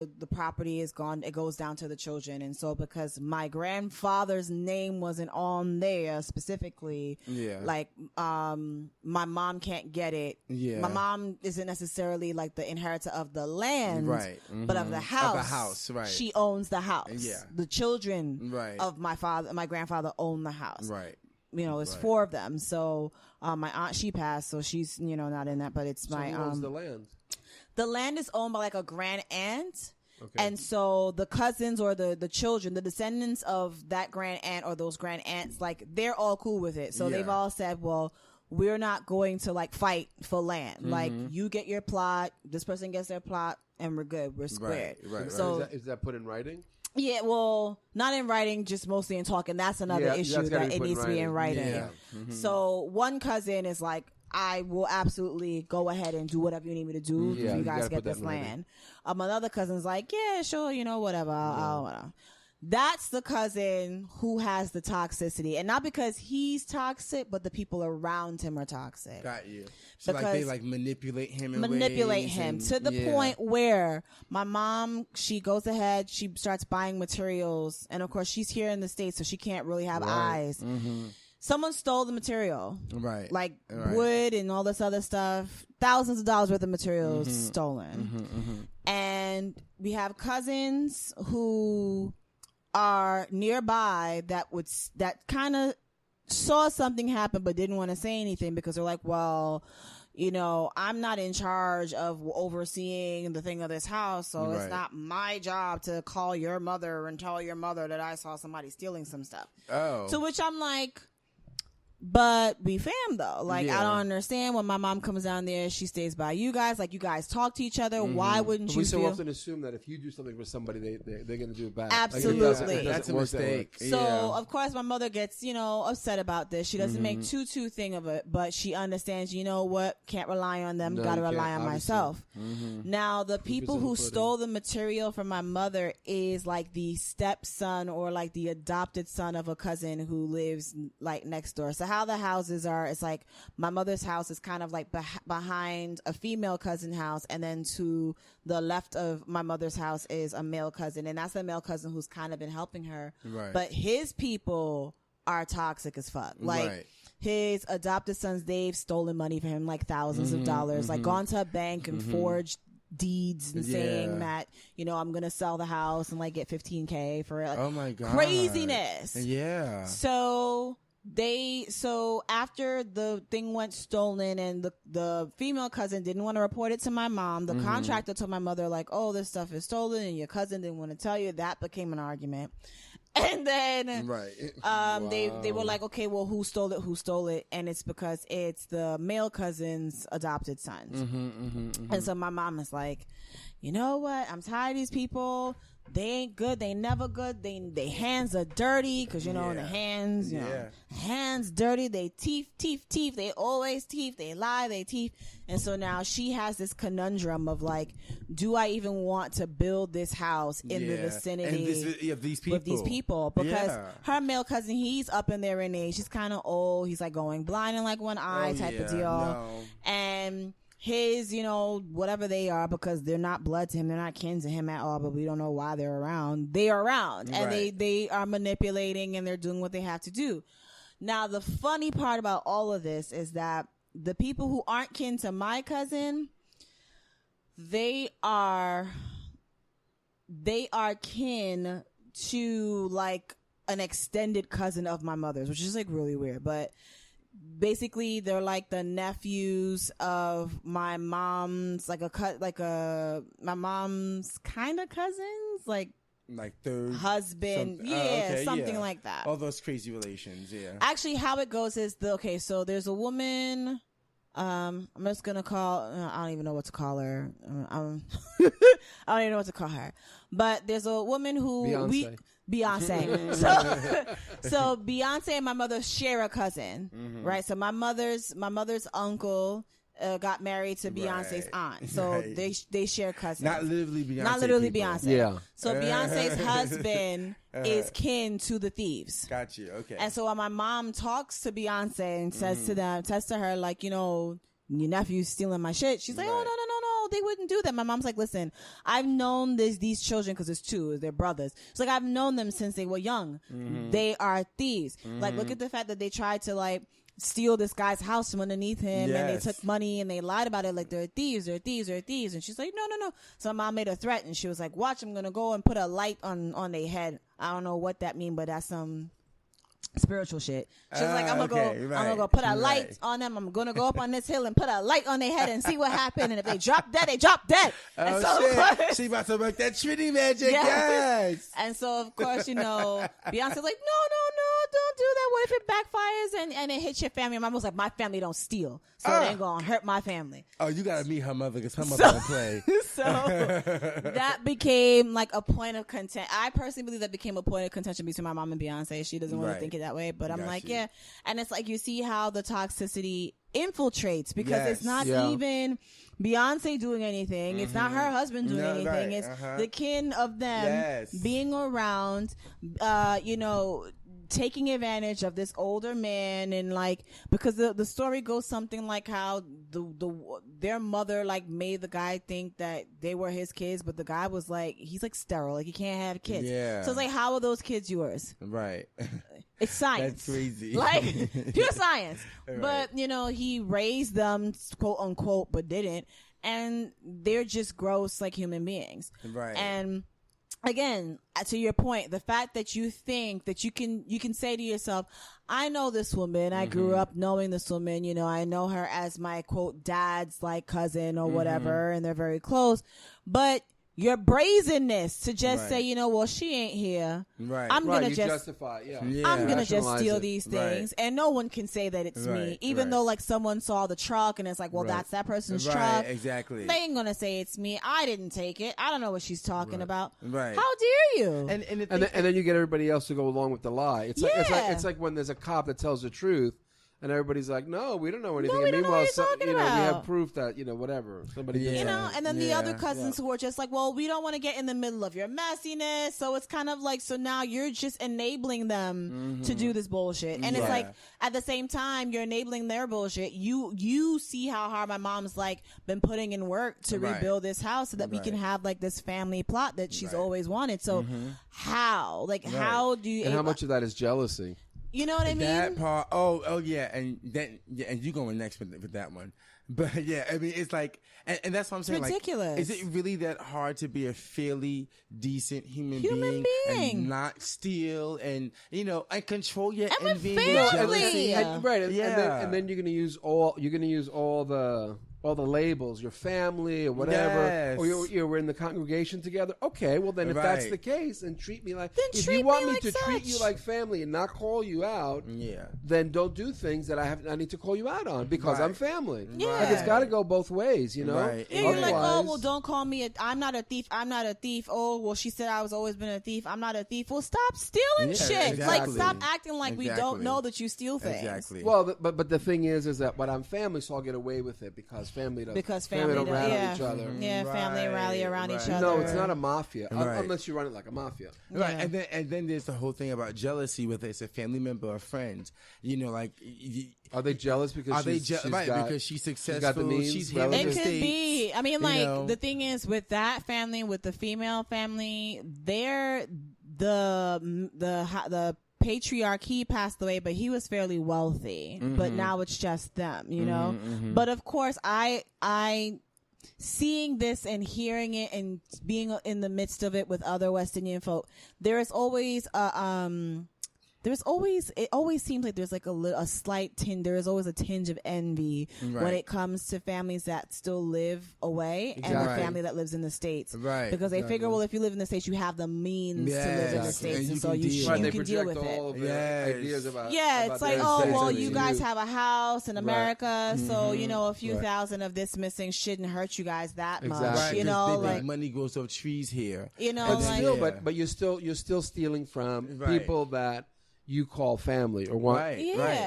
the property is gone, it goes down to the children. And so because my grandfather's name wasn't on there specifically, like my mom can't get it. My mom isn't necessarily like the inheritor of the land, but of the house. Of the house, right. She owns the house. The children of my grandfather own the house. You know, it's 4 of them. So my aunt, she passed, so she's, you know, not in that, but it's my who owns the land? The land is owned by like a grand aunt. And so the cousins or the children, the descendants of that grand aunt or those grand aunts, like they're all cool with it. So they've all said, well, we're not going to like fight for land. Like you get your plot, this person gets their plot, and we're good. We're squared. So is that put in writing? Yeah, well, not in writing, just mostly in talking. That's another issue that it needs to be in writing. So one cousin is like, I will absolutely go ahead and do whatever you need me to do if you guys get this land. Another cousin's like, yeah, sure, you know, whatever. I'll. That's the cousin who has the toxicity. And not because he's toxic, but the people around him are toxic. Got you. So like they like manipulate him to the point where my mom, she goes ahead, she starts buying materials. And of course, she's here in the States, so she can't really have eyes. Someone stole the material. Like wood and all this other stuff. Thousands of dollars worth of materials stolen. And we have cousins who are nearby that kind of saw something happen but didn't want to say anything because they're like, well, you know, I'm not in charge of overseeing the thing of this house, so it's not my job to call your mother and tell your mother that I saw somebody stealing some stuff. To which I'm like, but we fam though. Like, I don't understand when my mom comes down there, she stays by you guys. Like, you guys talk to each other. Why wouldn't you We so often assume that if you do something for somebody, they're going to do it back. Absolutely. Like, that's a mistake. So, of course, my mother gets, you know, upset about this. She doesn't make too thing of it, but she understands, you know what? Can't rely on them. Got to rely on myself. Now, the people who stole the material from my mother is like the stepson or like the adopted son of a cousin who lives like next door. So how the houses are, it's like my mother's house is kind of like behind a female cousin house, and then to the left of my mother's house is a male cousin, and that's the male cousin who's kind of been helping her. But his people are toxic as fuck. Like his adopted sons, they've stolen money from him, like thousands of dollars, like gone to a bank and forged deeds and saying that, you know, I'm gonna sell the house and like get $15,000 for it. Like, oh my god, craziness. So after the thing went stolen and the female cousin didn't want to report it to my mom, the contractor told my mother like, oh, this stuff is stolen and your cousin didn't want to tell you. That became an argument. And then they were like, okay, well, who stole it? And it's because it's the male cousin's adopted sons. And so my mom is like, you know what? I'm tired of these people. They ain't good. They never good. They hands are dirty because, you know, the hands, you know, hands dirty. They teeth. They always teeth. They lie. They teeth. And so now she has this conundrum of like, do I even want to build this house in the vicinity of these people? With these people? Because her male cousin, he's up in there in age. He's kind of old. He's like going blind in like one eye type of deal. And his, you know, whatever they are, because they're not blood to him, they're not kin to him at all, but we don't know why they're around. They are around, and they are manipulating, and they're doing what they have to do. Now, the funny part about all of this is that the people who aren't kin to my cousin, they are kin to like an extended cousin of my mother's, which is like really weird, but basically they're like the nephews of my mom's, like my mom's kind of cousins, like third husband, something like that. All those crazy relations, Actually, how it goes is so there's a woman. I'm just gonna call. I don't even know what to call her. I don't even know what to call her. But there's a woman who Beyonce. So Beyonce and my mother share a cousin, right? So my mother's uncle got married to Beyonce's aunt, so they share cousins. Not literally Beyonce. Yeah. So Beyonce's husband is kin to the thieves. Got you. Okay. And so when my mom talks to Beyonce and says to her like, you know, your nephew's stealing my shit, she's like, oh no, they wouldn't do that. My mom's like, listen, I've known these children, because there's two, they're brothers. It's like, I've known them since they were young. They are thieves. Like, look at the fact that they tried to like steal this guy's house from underneath him, and they took money and they lied about it, like they're thieves. And she's like, no. So my mom made a threat, and she was like, watch, I'm gonna go and put a light on their head. I don't know what that means, but that's some spiritual shit. She was like, I'm gonna go put a light on them. I'm gonna go up on this hill and put a light on their head and see what happened. And if they drop dead, they drop dead. Oh, shit. She about to make that Trinity magic. Yes. And so, of course, Beyonce's like, no, don't do that. What if it backfires and it hits your family? And Mom was like, my family don't steal, so it ain't gonna hurt my family. Oh, you gotta meet her mother, because her mother don't play. So that became like a point of contention. I personally believe that became a point of contention between my mom and Beyonce. She doesn't want to think it that way, but I'm like, yeah. And it's like, you see how the toxicity infiltrates, because it's not even Beyonce doing anything. It's not her husband doing anything. It's the kin of them being around, taking advantage of this older man. And like, because the story goes something like how their mother like made the guy think that they were his kids, but the guy was like, he's like sterile, like he can't have kids. So it's like, how are those kids yours? Right. It's science. That's crazy. Like pure science. Right. But he raised them, quote unquote, but didn't, and they're just gross like human beings. Right. And again, to your point, the fact that you think that you can say to yourself, I know this woman. I grew up knowing this woman. I know her as my quote dad's like cousin or whatever, and they're very close. But your brazenness to just say, well, she ain't here. Right. I'm gonna just justify. I'm gonna just steal these things, and no one can say that it's me, even though like someone saw the truck and it's like, well, that's that person's truck. Exactly. They ain't gonna say it's me. I didn't take it. I don't know what she's talking about. Right. How dare you? And then you get everybody else to go along with the lie. It's like when there's a cop that tells the truth, and everybody's like, no, we don't know anything. No, we don't know what you're talking about. We have proof that, whatever. Somebody did and then the other cousins who are just like, well, we don't want to get in the middle of your messiness. So it's kind of like, so now you're just enabling them to do this bullshit. And it's like, at the same time, you're enabling their bullshit. You see how hard my mom's like been putting in work to rebuild this house so that we can have like this family plot that she's always wanted. So how? Like, how do you... And how much of that is jealousy? You know what I mean? That part. Oh yeah, and then and you going next with that one. But yeah, I mean, it's like, and that's what I'm saying. Ridiculous. Like, is it really that hard to be a fairly decent human being and not steal and and control your envy and jealousy? Right. And then you're gonna use all the labels, your family or whatever, or we're in the congregation together. Okay, well then if that's the case, then treat me like. If you want me to treat you like family and not call you out, then don't do things that I need to call you out on because I'm family. Like it's got to go both ways, Right. Yeah, you're like, oh well, don't call me. I'm not a thief. I'm not a thief. Oh well, she said I was always been a thief. I'm not a thief. Well, stop stealing shit. Exactly. Like stop acting like we don't know that you steal things. Exactly. Well, but the thing is that I'm family, so I'll get away with it because family don't rally each other. Yeah, family rally around each other. No, it's not a mafia unless you run it like a mafia. Right, and then there's the whole thing about jealousy, whether it's a family member or friend. Are they jealous because because she's successful? She's here in it the could States. be. I mean, like the thing is with that family, with the female family, they're the patriarch. He passed away, but he was fairly wealthy. But now it's just them, But of course, I seeing this and hearing it and being in the midst of it with other West Indian folk, there is always it always seems like there's like a slight tinge. There is always a tinge of envy when it comes to families that still live away and the family that lives in the States. Right. Because they figure, well, if you live in the States, you have the means to live in the States, and so you can deal with all it. Of ideas about, it's like, oh, well, you guys have a house in America, so, a few thousand of this missing shouldn't hurt you guys that much. Right. Like money grows off trees here. But you're still stealing from people that you call family or want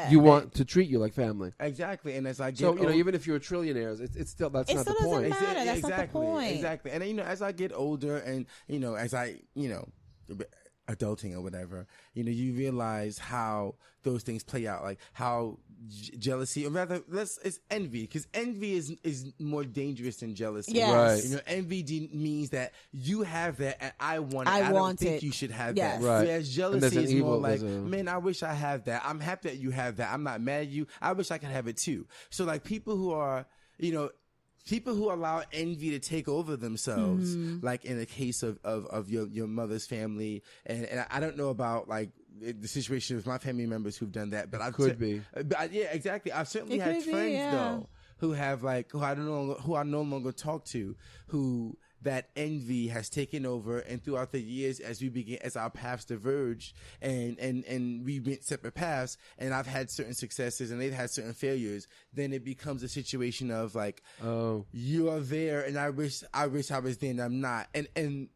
you want to treat you like family. Exactly. And as I get so even if you're a trillionaire, it's still not the point. Matter. That's not the point. Exactly. And as I get older and as I adulting or whatever, you realize how those things play out, like how jealousy, or rather, it's envy, because envy is more dangerous than jealousy. Yes. Right. Envy means that you have that and I want it. I don't think it. you should have Yes. that. Right. Whereas jealousy is more like, man, I wish I have that. I'm happy that you have that. I'm not mad at you. I wish I could have it too. So like people who are, people who allow envy to take over themselves, like in the case of your mother's family, and I don't know about like the situation with my family members who've done that, but I could be. Yeah, exactly. I've certainly had friends though who have like who I no longer talk to, who that envy has taken over, and throughout the years as our paths diverged and we went separate paths, and I've had certain successes and they've had certain failures, then it becomes a situation of like, oh, you are there and I wish I was there and I'm not, and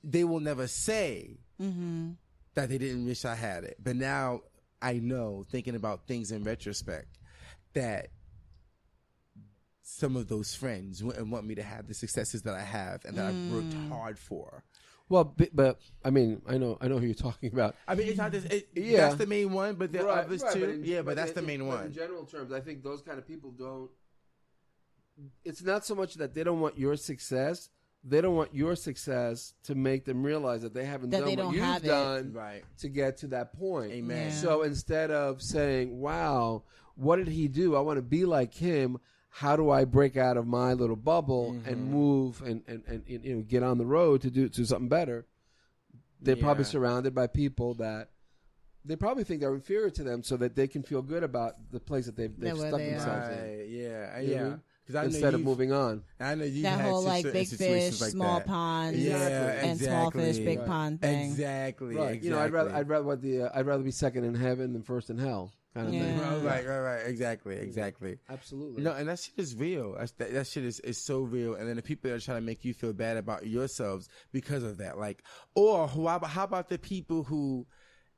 they will never say that they didn't wish I had it, but now I know, thinking about things in retrospect, that some of those friends wouldn't want me to have the successes that I have and that I've worked hard for. Well, but I mean, I know who you're talking about. I mean, it's not just that's the main one, but there are others too. But that's the main one. In general terms, I think those kind of people don't. It's not so much that they don't want your success; they don't want your success to make them realize that they haven't done what you've done to get to that point. Amen. Yeah. So instead of saying, "Wow, what did he do? I want to be like him." How do I break out of my little bubble and move and get on the road to do something better? They're probably surrounded by people that they probably think they're inferior to them, so that they can feel good about the place that they've stuck themselves in. Yeah. Instead of moving on. I know you that had whole like big fish, like small that. pond, Exactly. and small fish, big pond thing. Exactly. Right. Exactly. I'd rather be second in heaven than first in hell. Kind of thing. Right. Exactly. Absolutely. No, and that shit is real. That shit is so real. And then the people that are trying to make you feel bad about yourselves because of that, like, or how about the people who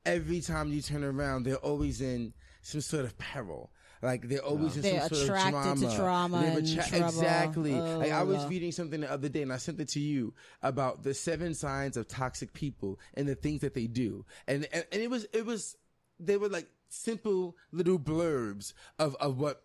every time you turn around, they're always in some sort of peril. Like they're always in some sort of drama. They're attracted to trauma and trouble. Exactly. Like I was reading something the other day, and I sent it to you about the 7 signs of toxic people and the things that they do. And it was they were like simple little blurbs of what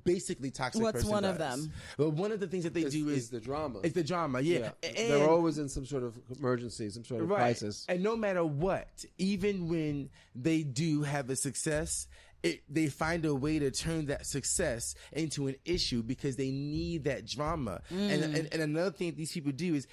basically toxic What's person one does. of them? Well, one of the things that they do is the drama. It's the drama, yeah. And they're always in some sort of emergency, some sort of crisis. And no matter what, even when they do have a success, they find a way to turn that success into an issue because they need that drama. And another thing these people do is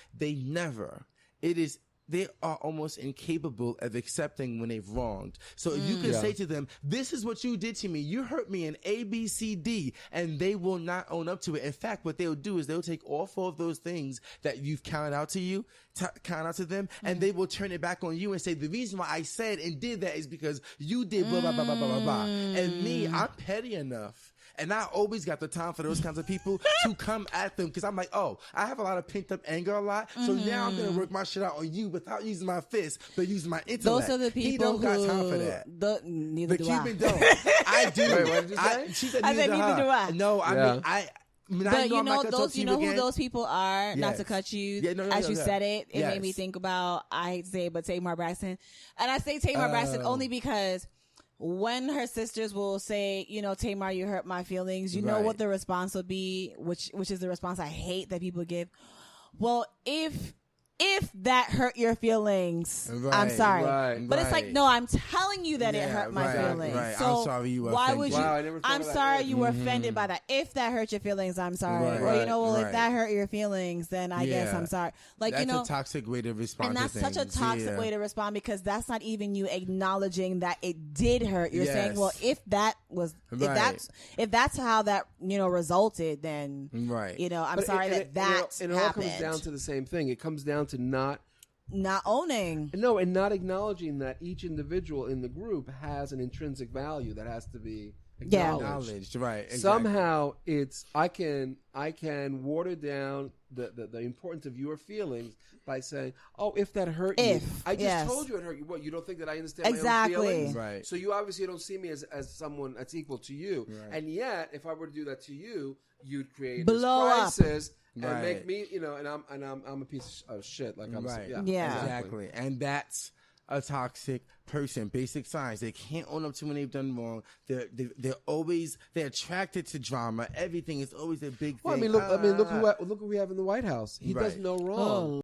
they are almost incapable of accepting when they've wronged. So if you can say to them, this is what you did to me. You hurt me in A, B, C, D, and they will not own up to it. In fact, what they'll do is they'll take all 4 of those things that you've counted out to them, and they will turn it back on you and say, the reason why I said and did that is because you did blah, blah, blah, blah, blah, blah, blah. And me, I'm petty enough. And I always got the time for those kinds of people to come at them because I'm like, oh, I have a lot of pent up anger a lot. So now I'm going to work my shit out on you without using my fist, but using my intellect. Those are the people he don't got time for that. Neither do Cuban don't. I do. Wait, what did you say? She said I said neither do I. No, I mean, but you know who those people are. Yes. Not to cut you, as you said it, it made me think about. I hate to say it, but Tamar Braxton, and I say Tamar Braxton only because when her sisters will say, Tamar, you hurt my feelings, you know what the response will be, which is the response I hate that people give. Well, if that hurt your feelings, I'm sorry. But it's like, no, I'm telling you that it hurt my feelings. Right. So I'm sorry you were why offended. would you? Wow, I never thought I'm of that. sorry you were offended by that. If that hurt your feelings, I'm sorry. If that hurt your feelings, then I guess I'm sorry. Like, that's a toxic way to respond. And that's such a toxic way to respond because that's not even you acknowledging that it did hurt. You're saying, well, if that's how that resulted, then I'm sorry that happened. It all comes down to the same thing. It comes down to not owning. No, and not acknowledging that each individual in the group has an intrinsic value that has to be acknowledged. Right. Exactly. Somehow it's I can water down the importance of your feelings by saying, oh, if that hurt you. I just told you it hurt you. What, you don't think that I understand my own feelings? Right. So you obviously don't see me as someone that's equal to you. Right. And yet, if I were to do that to you, you'd create this crisis. and make me, and I'm a piece of shit. Like I'm, exactly. And that's a toxic person. Basic signs. They can't own up to when they've done wrong. They're attracted to drama. Everything is always a big thing. Well, look who we have in the White House. He does no wrong.